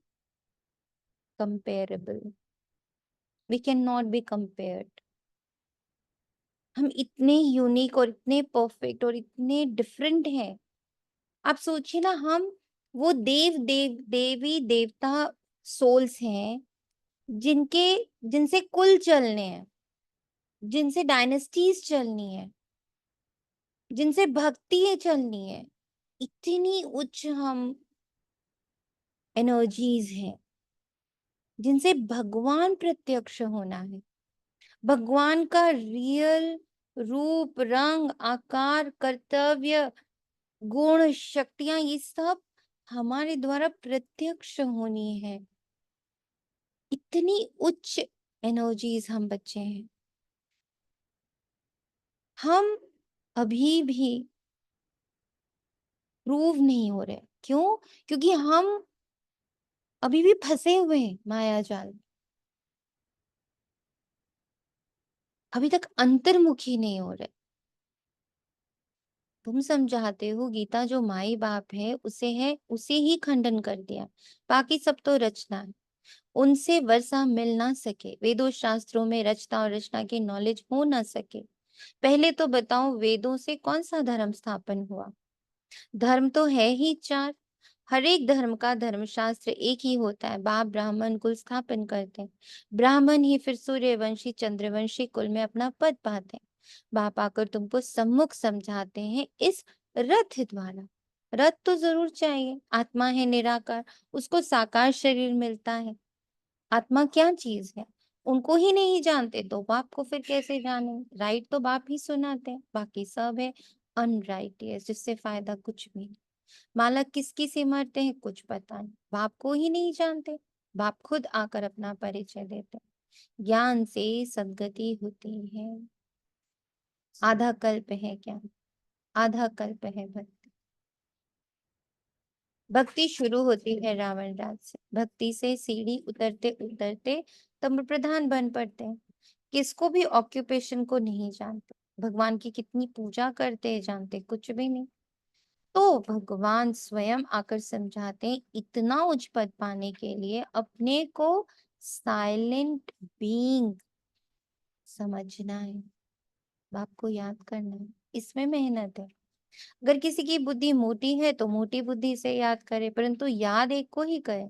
we can not be compared. हम इतने यूनिक और इतने परफेक्ट और इतने डिफरेंट हैं। आप सोचिए ना, हम वो देवी देवता सोल्स हैं जिनके जिनसे कुल चलने हैं, जिनसे डायनेस्टीज चलनी है, जिनसे भक्ति चलनी है। इतनी उच्च हम एनर्जीज हैं जिनसे भगवान प्रत्यक्ष होना है। भगवान का रियल रूप, रंग, आकार, कर्तव्य, गुण, शक्तियां, ये सब हमारे द्वारा प्रत्यक्ष होनी है। इतनी उच्च एनर्जीज हम बच्चे हैं। हम अभी भी प्रूव नहीं हो रहे। क्यों? क्योंकि हम अभी भी फंसे हुए हैं माया जाल। अभी तक अंतर्मुखी नहीं हो रहे। तुम समझाते हो गीता जो माई बाप है उसे ही खंडन कर दिया, बाकी सब तो रचना है। उनसे वर्षा मिल ना सके, वेदों शास्त्रों में रचना और रचना की नॉलेज हो ना सके। पहले तो बताओ, वेदों से कौन सा धर्म स्थापन हुआ? धर्म तो है ही चार। हर एक धर्म का धर्मशास्त्र एक ही होता है। बाप ब्राह्मण कुल स्थापन करते हैं, ब्राह्मण ही फिर सूर्यवंशी चंद्रवंशी कुल में अपना पद पाते हैं। बाप आकर तुमको सम्मुख समझाते हैं इस रथ द्वारा। रथ तो जरूर चाहिए, आत्मा है निराकार, उसको साकार शरीर मिलता है। आत्मा क्या चीज है उनको ही नहीं जानते, तो बाप को फिर कैसे जाने? राइट तो बाप ही सुनाते हैं, बाकी सब है अनराइटियस, जिससे फायदा कुछ भी नहीं। माला किसकी सिमरते हैं कुछ पता नहीं, बाप को ही नहीं जानते। बाप खुद आकर अपना परिचय देते हैं। ज्ञान से सद्गति होती है। आधा कल्प है ज्ञान, आधा कल्प है भक्ति। भक्ति शुरू होती है रावण राज से। भक्ति से सीढ़ी उतरते उतरते तम प्रधान बन पड़ते हैं। किसको भी ऑक्यूपेशन को नहीं जानते, भगवान की कितनी पूजा करते हैं जानते कुछ भी नहीं। तो भगवान स्वयं आकर समझाते हैं, इतना उच्च पद पाने के लिए अपने को साइलेंट बीइंग समझना है, बाप को याद करना है, इसमें मेहनत है। अगर किसी की बुद्धि मोटी है तो मोटी बुद्धि से याद करे, परंतु याद एक को ही करे।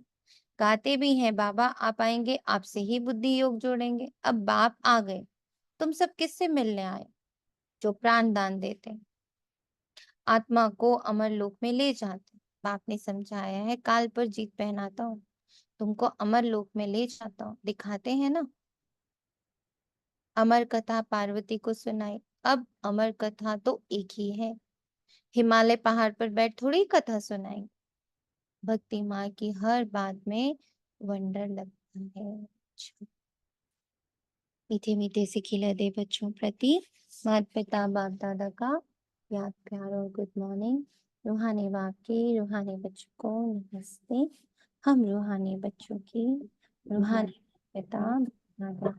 गाते भी हैं, बाबा आप आएंगे आपसे ही बुद्धि योग जोड़ेंगे। अब बाप आ गए, तुम सब किससे मिलने आए? जो प्राण दान देते हैं, आत्मा को अमर लोक में ले जाते। बाप ने समझाया है, काल पर जीत पहनाता हूँ, तुमको अमर लोक में ले जाता हूँ, दिखाते हैं ना। अमर कथा पार्वती को सुनाई। अब अमर कथा तो एक ही है, हिमालय पहाड़ पर बैठ थोड़ी कथा सुनाई। भक्ति माँ की हर बात में वंडर लगता है। मीठे मीठे से खिलते बच्चों प्रति माता पिता बाप दादा का याद प्यार और गुड मॉर्निंग। रूहानी बाप की रूहानी बच्चों को नमस्ते। हम रूहानी बच्चों की रूहानी पिता दादा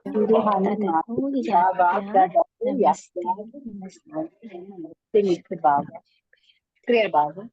रूहानी माँ को याद माँ बाप प्यार दादा को याद नमस्ते। प्यार नमस्ते मीठे बाबा क्लियर बाबा।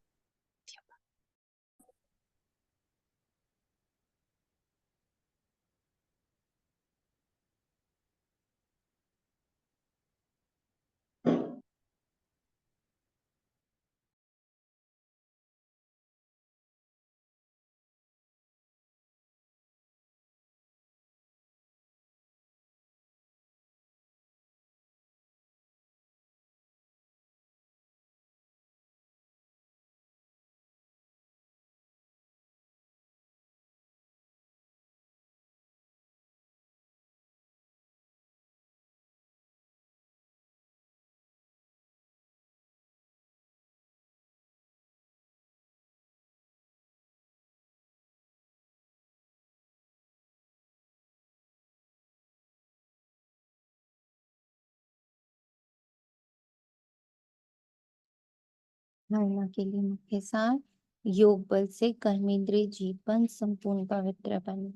धारणा के लिए मुख्य सार, योग बल से कर्मेंद्रिय जीवन संपूर्ण पवित्र बने।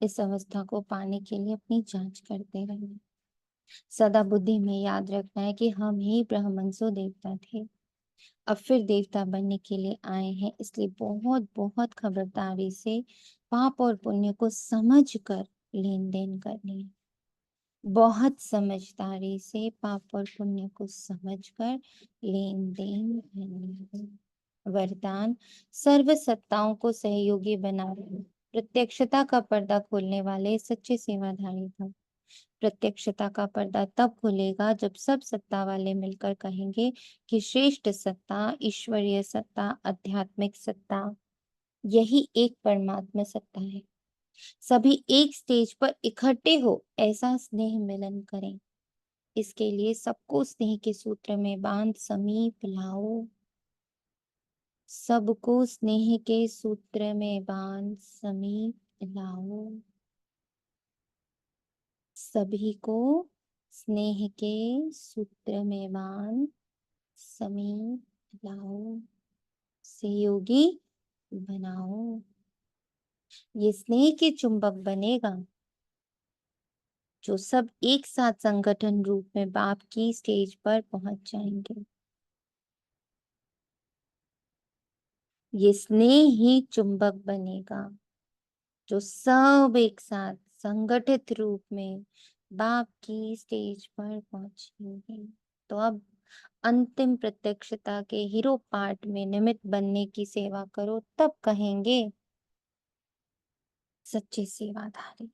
इस अवस्था को पाने के लिए अपनी जांच करते रहना। सदा बुद्धि में याद रखना है कि हम ही ब्रह्मंसो देवता थे, अब फिर देवता बनने के लिए आए हैं। इसलिए बहुत बहुत खबरदारी से पाप और पुण्य को समझ कर लेन देन करनी है। बहुत समझदारी से पाप और पुण्य को समझकर लेन देन करनी है। वरदान, सर्व सत्ताओं को सहयोगी बना रहे, प्रत्यक्षता का पर्दा खोलने वाले सच्चे सेवाधारी भव। प्रत्यक्षता का पर्दा तब खुलेगा जब सब सत्ता वाले मिलकर कहेंगे कि श्रेष्ठ सत्ता, ईश्वरीय सत्ता, आध्यात्मिक सत्ता, यही एक परमात्मा सत्ता है। सभी एक स्टेज पर इकट्ठे हो ऐसा स्नेह मिलन करें। इसके लिए सबको स्नेह के सूत्र में बांध समीप लाओ। सबको स्नेह के सूत्र में बांध समीप लाओ। सभी को स्नेह के सूत्र में बांध समीप लाओ, सहयोगी बनाओ। ये स्नेह के चुंबक बनेगा जो सब एक साथ संगठन रूप में बाप की स्टेज पर पहुंच जाएंगे। ये स्नेह ही चुंबक बनेगा। जो सब एक साथ संगठित रूप में बाप की स्टेज पर पहुंचेंगे। तो अब अंतिम प्रत्यक्षता के हीरो पार्ट में निमित्त बनने की सेवा करो, तब कहेंगे सच्चे सेवाधारी।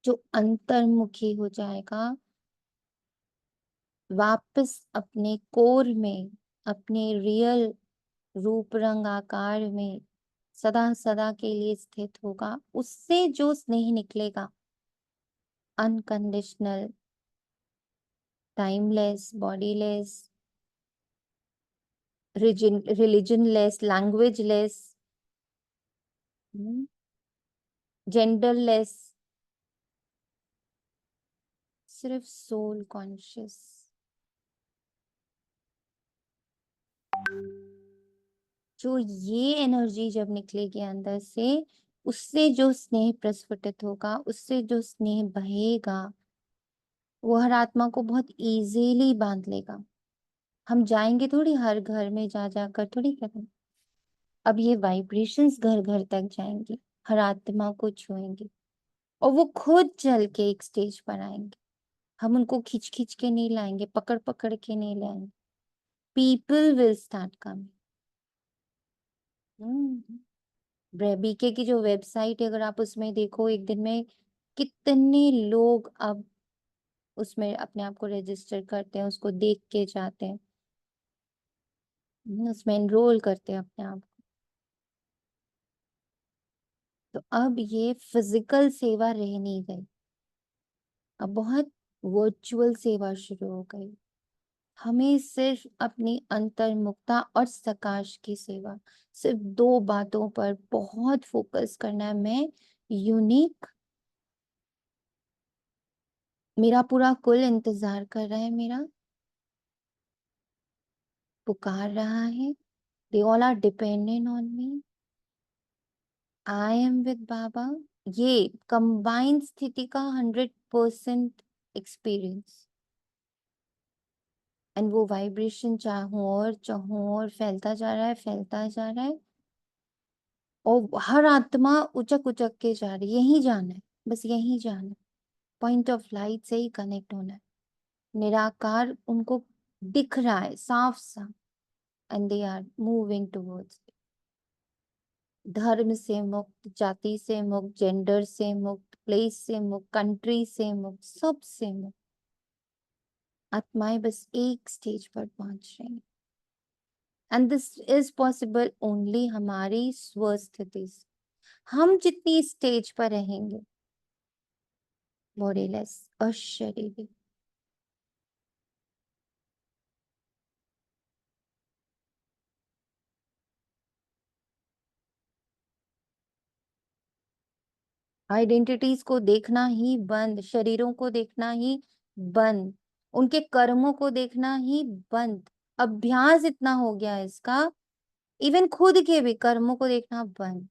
जो अंतर्मुखी हो जाएगा, वापस अपने कोर में, अपने रियल रूप रंग आकार में सदा सदा के लिए स्थित होगा, उससे जो स्नेह निकलेगा, अनकंडीशनल, टाइमलेस, बॉडीलेस, रिलीजनलेस, लैंग्वेजलेस, जेंडरलेस, सिर्फ सोल कॉन्शियस। जो ये एनर्जी जब निकलेगी अंदर से, उससे जो स्नेह प्रस्फुटित होगा, उससे जो स्नेह बहेगा, वो हर आत्मा को बहुत इजीली बांध लेगा। हम जाएंगे थोड़ी हर घर में जा जाकर थोड़ी करेंगे। अब ये वाइब्रेशंस घर घर तक जाएंगी, हर आत्मा को छुएंगे, और वो खुद चल के एक स्टेज पर आएंगे। हम उनको खींच खींच के नहीं लाएंगे, पकड़ पकड़ के नहीं लाएंगे। People will start coming. BK की जो वेबसाइट है, अगर आप उसमें देखो, एक दिन में कितने लोग अब उसमें अपने आप को रजिस्टर करते हैं, उसको देख के जाते हैं, उसमें एनरोल करते हैं अपने आप को। तो अब ये फिजिकल सेवा रह नहीं गई, अब बहुत वर्चुअल सेवा शुरू हो गई। हमें सिर्फ अपनी अंतर्मुखता और सकाश की सेवा, सिर्फ दो बातों पर बहुत फोकस करना है। मैं यूनिक, मेरा पूरा कुल इंतजार कर रहा है, मेरा पुकार रहा है। They all are dependent on me, I am with बाबा। ये कंबाइंड स्थिति का 100% एक्सपीरियंस, एंड वो वाइब्रेशन चाहूं और फैलता जा रहा है, फैलता जा रहा है, और हर आत्मा उचक उचक के जा रही है। यही जाना है, बस यही जाना है, पॉइंट ऑफ लाइट से ही कनेक्ट होना है। निराकार उनको दिख रहा है साफ साफ, and they are moving towards. धर्म से मुक्त, जाति से मुक्त, जेंडर से मुक्त, प्लेस से मुक्त, कंट्री से मुक्त, सब से मुक्त आत्माएं बस एक स्टेज पर पहुंच रही हैं। And this is possible only हमारी स्वस्थिति से। हम जितनी स्टेज पर रहेंगे, बॉडीलेस, अशरीरी, आइडेंटिटीज को देखना ही बंद, शरीरों को देखना ही बंद, उनके कर्मों को देखना ही बंद। अभ्यास इतना हो गया है इसका, इवन खुद के भी कर्मों को देखना बंद।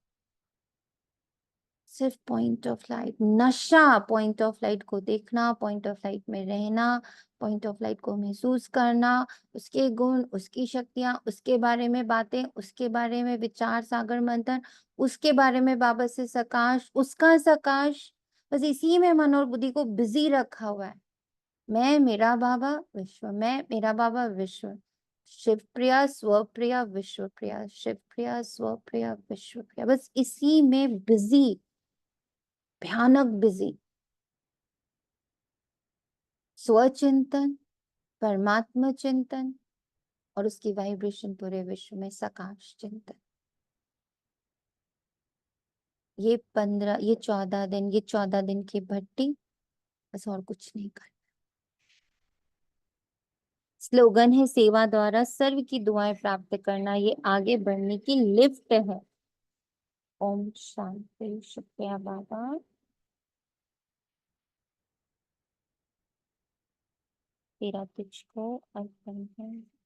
सिर्फ पॉइंट ऑफ लाइट, नशा पॉइंट ऑफ लाइट को देखना, पॉइंट ऑफ लाइट में रहना, पॉइंट ऑफ लाइट को महसूस करना, उसके गुण, उसकी शक्तियां, उसके बारे में बातें, उसके बारे में विचार सागर मंथन, उसके बारे में बाबा से सकाश, उसका सकाश, बस इसी में मन और बुद्धि को बिजी रखा हुआ है। मैं मेरा बाबा विश्व, मैं मेरा बाबा विश्व, शिव प्रिया स्व प्रिया विश्व प्रिया, शिव प्रिया स्व प्रिया विश्व प्रिया, बस इसी में बिजी, भयानक बिजी। स्वचिंतन, परमात्मा चिंतन, और उसकी वाइब्रेशन पूरे विश्व में सकाश चिंतन। ये 14 दिन की भट्टी, बस और कुछ नहीं कर। स्लोगन है सेवा द्वारा सर्व की दुआएं प्राप्त करना, ये आगे बढ़ने की लिफ्ट है। ओम शांति। शुक्रिया बाबा। तेरा तुझको अर्पण है।